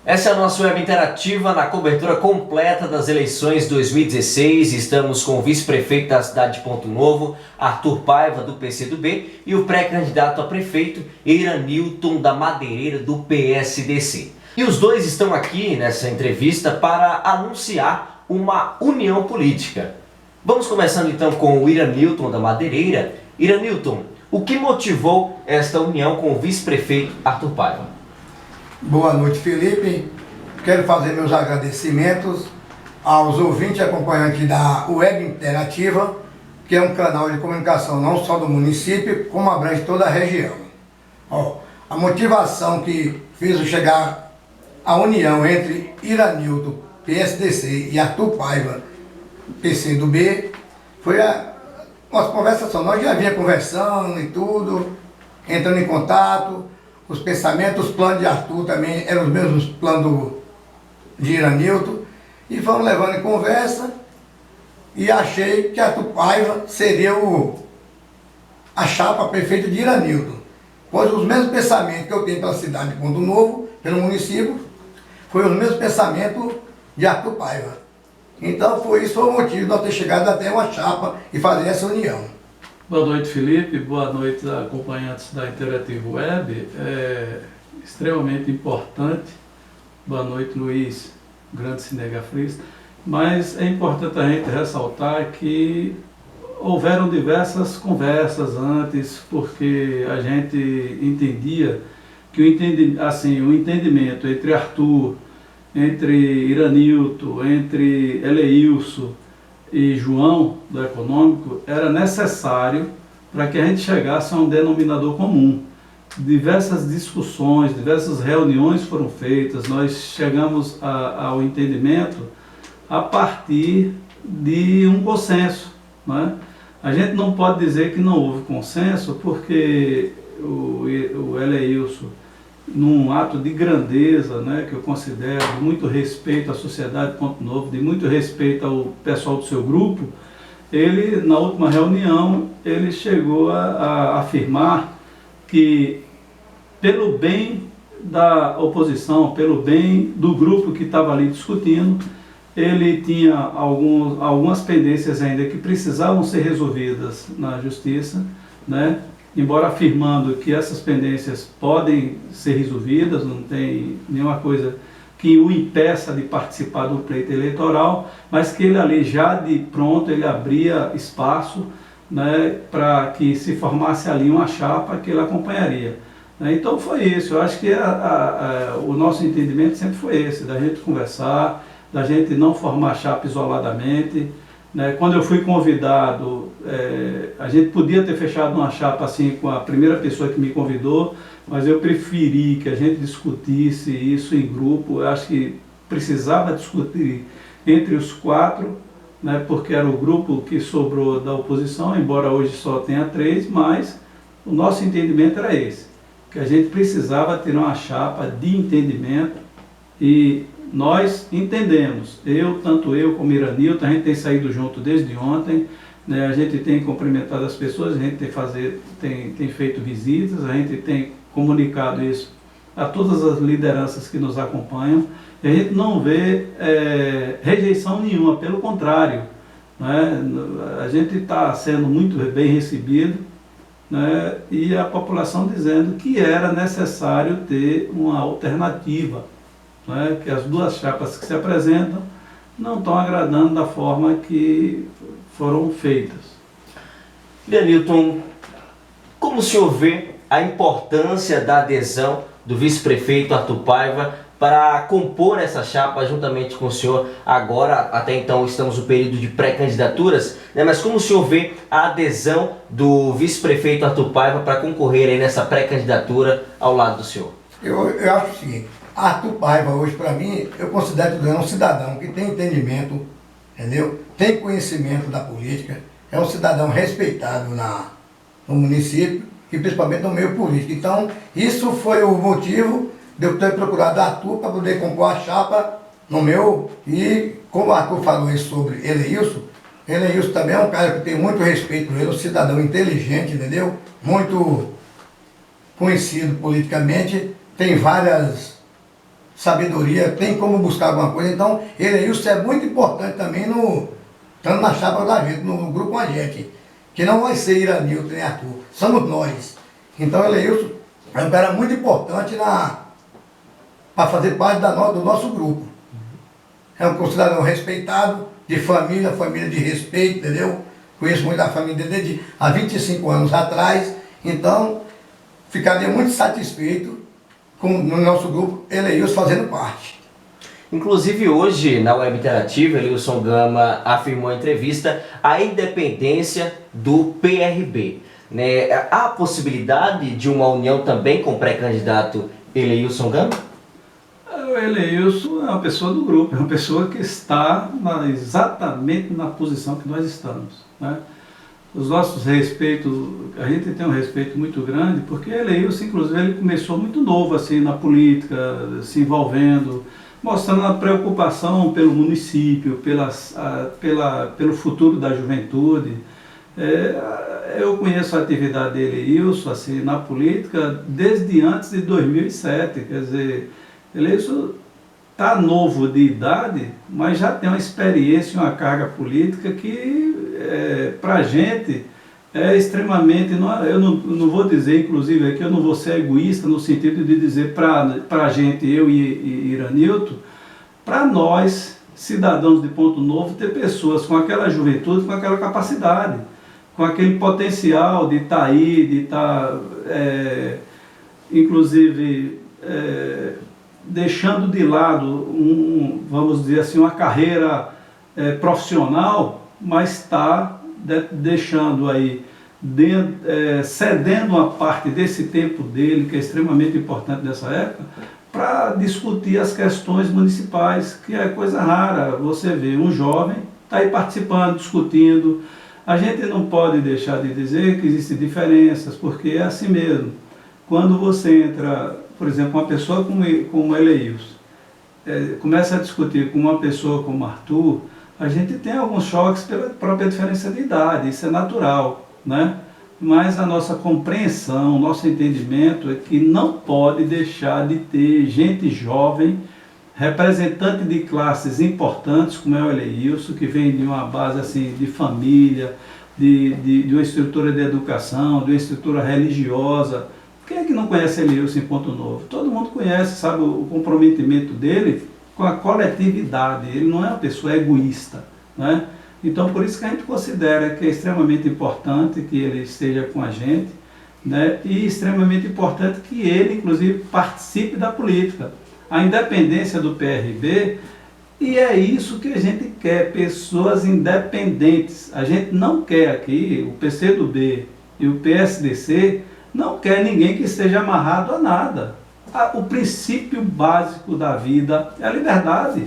Essa é a nossa web interativa na cobertura completa das eleições 2016. Estamos com o vice-prefeito da cidade de Ponto Novo, Arthur Paiva, do PCdoB, e o pré-candidato a prefeito, Iranilton da Madeireira, do PSDC. E os dois estão aqui nessa entrevista para anunciar uma união política. Vamos começando então com o Iranilton da Madeireira. Iranilton, o que motivou esta união com o vice-prefeito Arthur Paiva? Boa noite, Felipe. Quero fazer meus agradecimentos aos ouvintes e acompanhantes da Web Interativa, que é um canal de comunicação não só do município, como abrange toda a região. A motivação que fez eu chegar à união entre Iranilton, PSDC, e Arthur Paiva, PCdoB, foi a nossa conversação. Nós já vinha conversando e tudo, entrando em contato. Os pensamentos, os planos de Arthur também eram os mesmos planos de Iranilton. E fomos levando em conversa e achei que Arthur Paiva seria a chapa prefeita de Iranilton. Pois os mesmos pensamentos que eu tenho pela cidade de Ponto Novo, pelo município, foi os mesmos pensamentos de Arthur Paiva. Então foi o motivo de nós ter chegado até uma chapa e fazer essa união. Boa noite, Felipe. Boa noite, acompanhantes da Interativo Web. É extremamente importante. Boa noite, Luiz, grande cinegrafista. Mas é importante a gente ressaltar que houveram diversas conversas antes, porque a gente entendia que o entendimento entre Arthur, entre Iranilton, entre Eleilson e João, do Econômico, era necessário para que a gente chegasse a um denominador comum. Diversas discussões, diversas reuniões foram feitas, nós chegamos ao entendimento a partir de um consenso, né? A gente não pode dizer que não houve consenso, porque o Eleilson, num ato de grandeza, né, que eu considero, de muito respeito à sociedade de Ponto Novo, de muito respeito ao pessoal do seu grupo, ele, na última reunião, ele chegou a afirmar que, pelo bem da oposição, pelo bem do grupo que estava ali discutindo, ele tinha algumas pendências ainda que precisavam ser resolvidas na justiça, né? Embora afirmando que essas pendências podem ser resolvidas, não tem nenhuma coisa que o impeça de participar do pleito eleitoral, mas que ele ali já de pronto ele abria espaço, né, para que se formasse ali uma chapa que ele acompanharia. Então foi isso, eu acho que o nosso entendimento sempre foi esse, da gente conversar, da gente não formar chapa isoladamente. Quando eu fui convidado, a gente podia ter fechado uma chapa assim com a primeira pessoa que me convidou, mas eu preferi que a gente discutisse isso em grupo. Eu acho que precisava discutir entre os quatro, né, porque era o grupo que sobrou da oposição, embora hoje só tenha 3, mas o nosso entendimento era esse, que a gente precisava ter uma chapa de entendimento e nós entendemos, tanto eu como Iranilton, a gente tem saído junto desde ontem, né, a gente tem cumprimentado as pessoas, a gente tem feito visitas, a gente tem comunicado isso a todas as lideranças que nos acompanham, e a gente não vê rejeição nenhuma, pelo contrário, né, a gente está sendo muito bem recebido, né, e a população dizendo que era necessário ter uma alternativa, que as duas chapas que se apresentam não estão agradando da forma que foram feitas. Iranilton, como o senhor vê a importância da adesão do vice-prefeito Arthur Paiva para compor essa chapa juntamente com o senhor? Agora, até então, estamos no período de pré-candidaturas, né? Mas como o senhor vê a adesão do vice-prefeito Arthur Paiva para concorrer aí nessa pré-candidatura ao lado do senhor? Eu acho o seguinte, Arthur Paiva hoje, para mim, eu considero que ele é um cidadão que tem entendimento, entendeu? Tem conhecimento da política, é um cidadão respeitado no município e principalmente no meio político. Então, isso foi o motivo de eu ter procurado Arthur para poder compor a chapa no meu. E como o Arthur falou isso sobre Eleilson também é um cara que tem muito respeito, ele é um cidadão inteligente, entendeu? Muito conhecido politicamente, tem várias sabedoria, tem como buscar alguma coisa. Então, Eleilson é muito importante também estando na chapa da gente, no grupo com a gente. Que não vai ser Iranilton nem Arthur, somos nós. Então, Eleilson é um cara muito importante para fazer parte do nosso grupo. É um cidadão respeitado, de família de respeito, entendeu? Conheço muito a família dele há 25 anos atrás. Então, ficaria muito satisfeito no nosso grupo, Eleilson fazendo parte. Inclusive hoje, na Web Interativa, Eleilson Gama afirmou em entrevista a independência do PRB. Né? Há a possibilidade de uma união também com o pré-candidato Eleilson Gama? O Eleilson é uma pessoa do grupo, é uma pessoa que está exatamente na posição que nós estamos. Né? Os nossos respeitos, a gente tem um respeito muito grande, porque Eleilson, inclusive, ele começou muito novo assim, na política, se envolvendo, mostrando a preocupação pelo município, pelo futuro da juventude. Eu conheço a atividade de Eleilson assim, na política desde antes de 2007, quer dizer, Eleilson está novo de idade, mas já tem uma experiência, uma carga política que, para a gente, é extremamente... Eu não vou dizer, inclusive, aqui eu não vou ser egoísta no sentido de dizer para a gente, eu e Iranilton, para nós, cidadãos de Ponto Novo, ter pessoas com aquela juventude, com aquela capacidade, com aquele potencial de estar aí, de estar, inclusive... deixando de lado, vamos dizer assim, uma carreira profissional, mas está deixando aí, cedendo uma parte desse tempo dele, que é extremamente importante nessa época, para discutir as questões municipais, que é coisa rara. Você vê um jovem, está aí participando, discutindo. A gente não pode deixar de dizer que existem diferenças, porque é assim mesmo. Quando você entra... Por exemplo, uma pessoa como Eleilson começa a discutir com uma pessoa como Arthur, a gente tem alguns choques pela própria diferença de idade, isso é natural, né? Mas a nossa compreensão, nosso entendimento é que não pode deixar de ter gente jovem, representante de classes importantes, como é o Eleilson, que vem de uma base assim, de família, de uma estrutura de educação, de uma estrutura religiosa. Quem é que não conhece Eleilson em Ponto Novo? Todo mundo conhece, sabe o comprometimento dele com a coletividade. Ele não é uma pessoa egoísta, né? Então, por isso que a gente considera que é extremamente importante que ele esteja com a gente, né? E extremamente importante que ele, inclusive, participe da política. A independência do PRB, e é isso que a gente quer, pessoas independentes. A gente não quer aqui, o PCdoB e o PSDC, não quer ninguém que esteja amarrado a nada. O princípio básico da vida é a liberdade.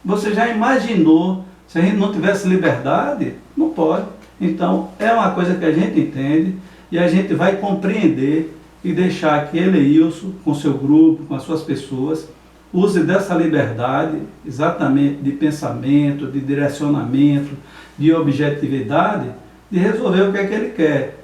Você já imaginou, se a gente não tivesse liberdade? Não pode. Então, é uma coisa que a gente entende e a gente vai compreender e deixar que Eleilson, com seu grupo, com as suas pessoas, use dessa liberdade, exatamente de pensamento, de direcionamento, de objetividade, de resolver o que é que ele quer.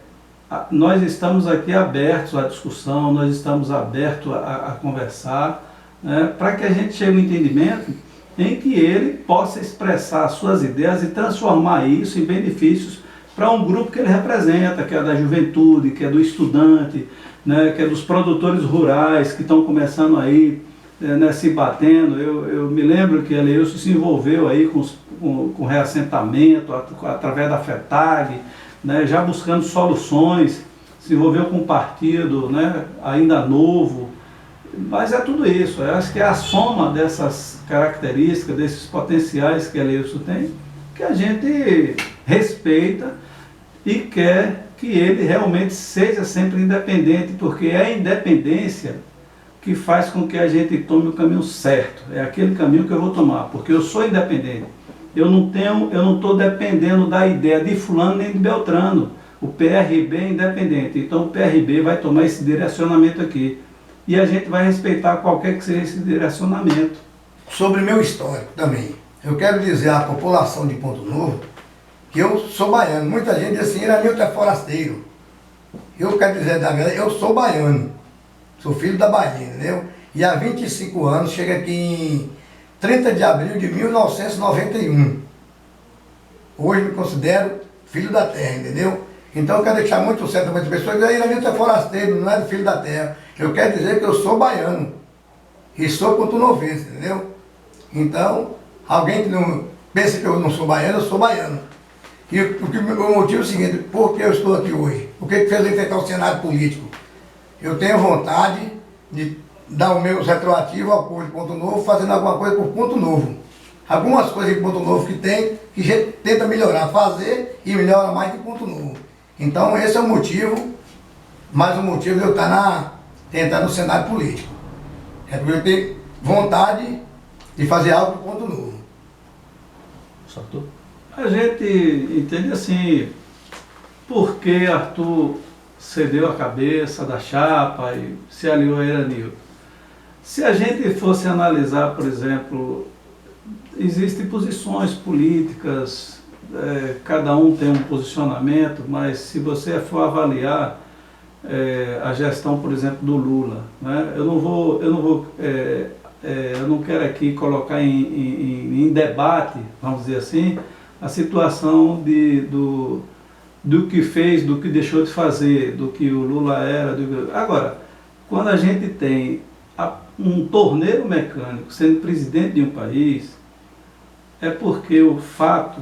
Nós estamos aqui abertos à discussão, nós estamos abertos a conversar, né, para que a gente chegue a um entendimento em que ele possa expressar suas ideias e transformar isso em benefícios para um grupo que ele representa, que é da juventude, que é do estudante, né, que é dos produtores rurais que estão começando aí, né, se batendo. Eu me lembro que Eleilson se envolveu aí com reassentamento através da FETAG, né, já buscando soluções, se envolveu com um partido, né, ainda novo, mas é tudo isso. Eu acho que é a soma dessas características, desses potenciais que Eleilson tem, que a gente respeita e quer que ele realmente seja sempre independente, porque é a independência que faz com que a gente tome o caminho certo. É aquele caminho que eu vou tomar, porque eu sou independente. Eu não estou dependendo da ideia de fulano nem de Beltrano. O PRB é independente, então o PRB vai tomar esse direcionamento aqui. E a gente vai respeitar qualquer que seja esse direcionamento. Sobre meu histórico também, eu quero dizer à população de Ponto Novo que eu sou baiano. Muita gente diz assim, Iranilton é forasteiro. Eu quero dizer da verdade, eu sou baiano. Sou filho da Bahia, entendeu? e há 25 anos, chega aqui em 30 de abril de 1991. Hoje me considero filho da terra, entendeu? Então eu quero deixar muito certo para muitas pessoas, aí Iranilton é forasteiro, não é do filho da terra. Eu quero dizer que eu sou baiano, e sou pontunovense, entendeu? Então, alguém que não pensa que eu não sou baiano, eu sou baiano. E o motivo é o seguinte, por que eu estou aqui hoje? O que fez eu enfrentar o cenário político? Eu tenho vontade de dar o meu retroativo ao povo de Ponto Novo, fazendo alguma coisa por Ponto Novo. Algumas coisas de Ponto Novo que tem, que a gente tenta melhorar, fazer e melhora mais que Ponto Novo. Então esse é o motivo, mais um motivo de eu estar tentando no cenário político. É porque eu tenho vontade de fazer algo por Ponto Novo. Só tu? A gente entende assim, por que Arthur cedeu a cabeça da chapa e se aliou a Iranilton. Se a gente fosse analisar, por exemplo, existem posições políticas, cada um tem um posicionamento, mas se você for avaliar a gestão, por exemplo, do Lula, né, eu não quero aqui colocar em debate, vamos dizer assim, a situação do que fez, do que deixou de fazer, do que o Lula era. Agora, quando a gente tem um torneiro mecânico sendo presidente de um país, é porque o fato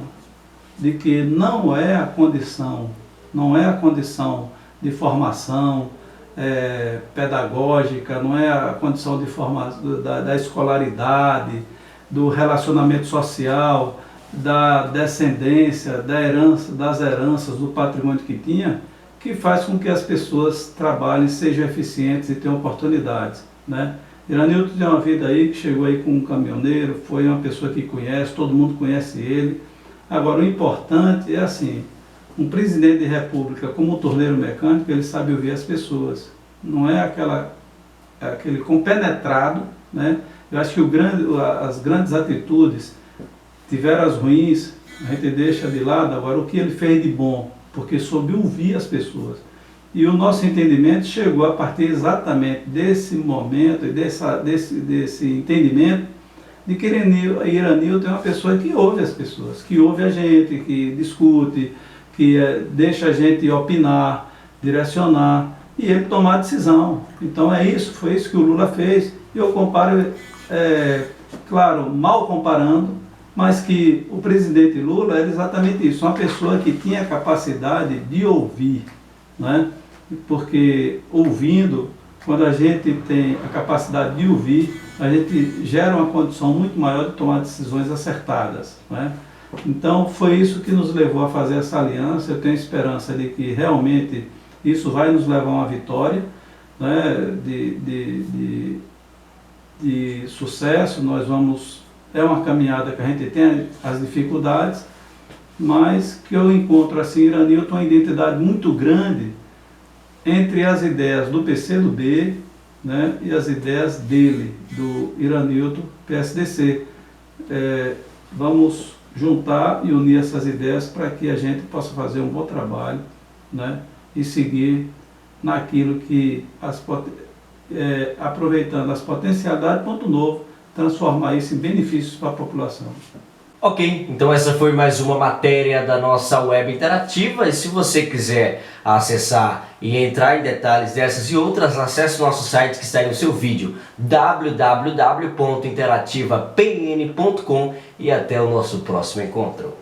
de que não é a condição de formação pedagógica, não é a condição de da escolaridade, do relacionamento social, da descendência, das heranças, do patrimônio que tinha, que faz com que as pessoas trabalhem, sejam eficientes e tenham oportunidades, né? Iranilton tem uma vida aí que chegou aí com um caminhoneiro, foi uma pessoa que conhece, todo mundo conhece ele. Agora, o importante é assim, um presidente de república como um torneiro mecânico, ele sabe ouvir as pessoas. Não é aquele compenetrado, né? Eu acho que as grandes atitudes tiveram as ruins, a gente deixa de lado. Agora, o que ele fez de bom? Porque soube ouvir as pessoas. E o nosso entendimento chegou a partir exatamente desse momento, e desse entendimento, de que Iranilton é uma pessoa que ouve as pessoas, que ouve a gente, que discute, que deixa a gente opinar, direcionar, e ele tomar a decisão. Então foi isso que o Lula fez. E eu comparo, claro, mal comparando, mas que o presidente Lula era exatamente isso, uma pessoa que tinha a capacidade de ouvir, né? Porque ouvindo, quando a gente tem a capacidade de ouvir, a gente gera uma condição muito maior de tomar decisões acertadas, né? Então foi isso que nos levou a fazer essa aliança. Eu tenho esperança de que realmente isso vai nos levar a uma vitória, né, de sucesso. É uma caminhada que a gente tem as dificuldades, mas que eu encontro assim, Iranilton, uma identidade muito grande entre as ideias do PCdoB, né, e as ideias dele, do Iranilton, PSDC. Vamos juntar e unir essas ideias para que a gente possa fazer um bom trabalho, né, e seguir naquilo que, aproveitando as potencialidades de Ponto Novo, transformar isso em benefícios para a população. Ok, então essa foi mais uma matéria da nossa web interativa, e se você quiser acessar e entrar em detalhes dessas e outras, acesse o nosso site que está aí no seu vídeo, www.interativapn.com, e até o nosso próximo encontro.